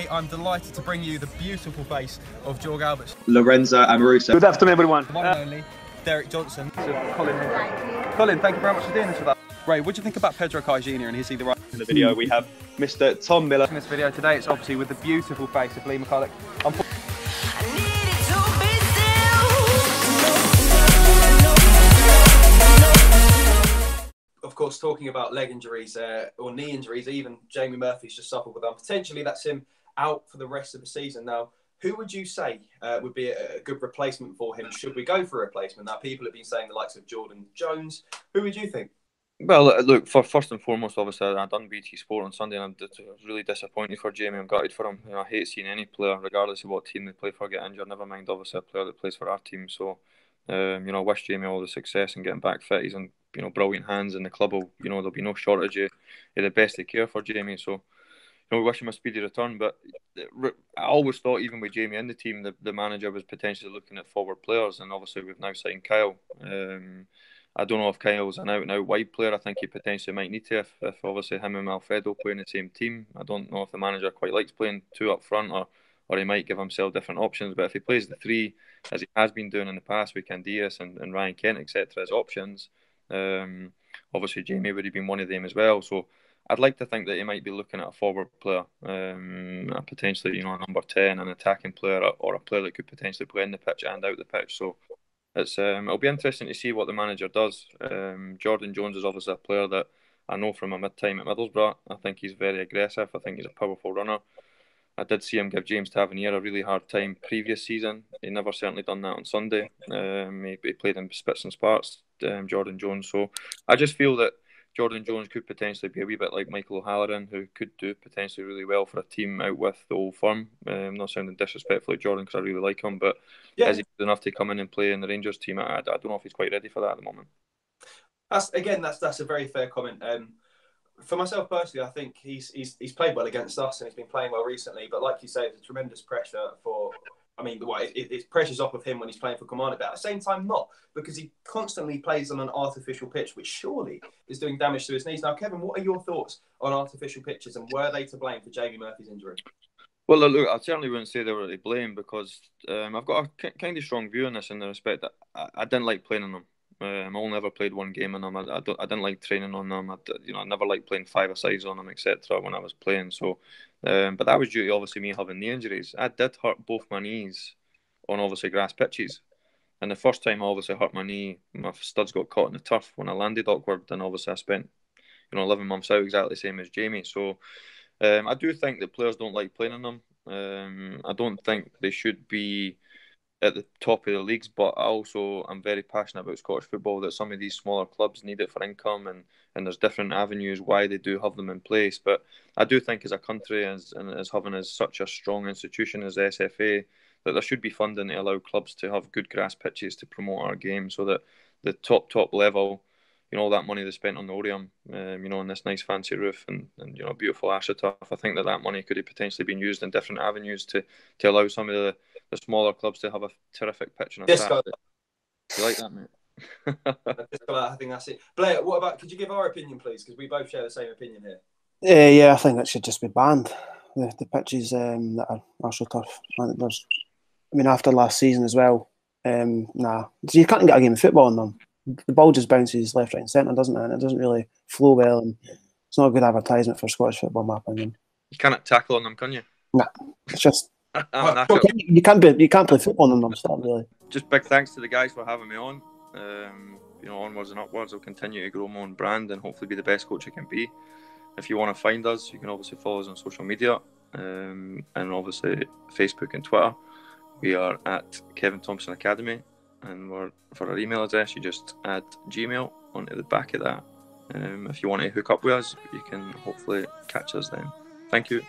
I'm delighted to bring you the beautiful face of Jorg Albertz. Lorenzo Amoruso. Good afternoon, everyone. One and only, Derek Johnson. Colin, thank you very much for doing this with us. Ray, what do you think about Pedro Kai Jr. and is he the right? In the video we have Mr. Tom Miller. In this video today, it's obviously with the beautiful face of Lee McCulloch. Of course, talking about leg injuries or knee injuries, even Jamie Murphy's just suffered with them. Potentially, that's him out for the rest of the season. Now, who would you say would be a good replacement for him? Should we go for a replacement? Now, people have been saying the likes of Jordan Jones. Who would you think? Well, look, first and foremost, obviously, I done BT Sport on Sunday, and I was really disappointed for Jamie. I'm gutted for him. You know, I hate seeing any player, regardless of what team they play for, get injured. Never mind, obviously, a player that plays for our team. So, you know, I wish Jamie all the success in getting back fit. He's in, you know, brilliant hands, and the club will, you know, there'll be no shortage of the best they care for Jamie. So, you know, we wish him a speedy return. But I always thought, even with Jamie in the team, the manager was potentially looking at forward players, and obviously we've now signed Kyle. I don't know if Kyle's an out-and-out wide player. I think he potentially might need to if obviously him and Alfredo play in the same team. I don't know if the manager quite likes playing two up front, or he might give himself different options. But if he plays the three, as he has been doing in the past with Candias and Ryan Kent, etc., as options, obviously Jamie would have been one of them as well. So I'd like to think that he might be looking at a forward player, potentially, you know, a number 10, an attacking player, or a player that could potentially play in the pitch and out the pitch. So it'll be interesting to see what the manager does. Jordan Jones is obviously a player that I know from a mid-time at Middlesbrough. I think he's very aggressive. I think he's a powerful runner. I did see him give James Tavernier a really hard time previous season. He never certainly done that on Sunday. He played in spits and sparks, Jordan Jones. So I just feel that Jordan Jones could potentially be a wee bit like Michael O'Halloran, who could do potentially really well for a team out with the Old Firm. Not sounding disrespectful to Jordan, because I really like him, but is he good enough to come in and play in the Rangers team? I don't know if he's quite ready for that at the moment. That's a very fair comment. For myself personally, I think he's played well against us and he's been playing well recently. But like you say, it's a tremendous pressure for. I mean, it's pressure's off of him when he's playing for Commander, but at the same time not, because he constantly plays on an artificial pitch, which surely is doing damage to his knees. Now, Kevin, what are your thoughts on artificial pitches, and were they to blame for Jamie Murphy's injury? Well, look, I certainly wouldn't say they were to blame, because I've got a kind of strong view on this, in the respect that I didn't like playing on them. I only ever played one game on them. I didn't like training on them. I never liked playing five-a-sides on them, etc. when I was playing. So, but that was due to obviously me having knee injuries. I did hurt both my knees on obviously grass pitches, and the first time I obviously hurt my knee, my studs got caught in the turf when I landed awkward, and obviously I spent 11 months out, exactly the same as Jamie. So I do think that players don't like playing on them. I don't think they should be at the top of the leagues, but I'm very passionate about Scottish football, that some of these smaller clubs need it for income, and there's different avenues why they do have them in place. But I do think as a country, as having as such a strong institution as the SFA, that there should be funding to allow clubs to have good grass pitches to promote our game, so that the top level, all that money they spent on the Oriam, and this nice fancy roof and beautiful AstroTurf, I think that money could have potentially been used in different avenues to allow some of the smaller clubs to have a terrific pitch and a track. You like that, mate? I think that's it. Blair, what about? Could you give our opinion, please? Because we both share the same opinion here. Yeah, I think that should just be banned. The pitches that are AstroTurf. After last season as well. Nah, you can't get a game of football on them. The ball just bounces left, right, and centre, doesn't it? And it doesn't really flow well, and it's not a good advertisement for Scottish football, in my opinion. You can't tackle on them, can you? Nah, it's just you can't play football on them. Start really. Just big thanks to the guys for having me on. Onwards and upwards. I'll continue to grow my own brand and hopefully be the best coach I can be. If you want to find us, you can obviously follow us on social media, and obviously Facebook and Twitter. We are at Kevin Thomson Academy, and for our email address, you just add Gmail onto the back of that. If you want to hook up with us, you can hopefully catch us then. Thank you.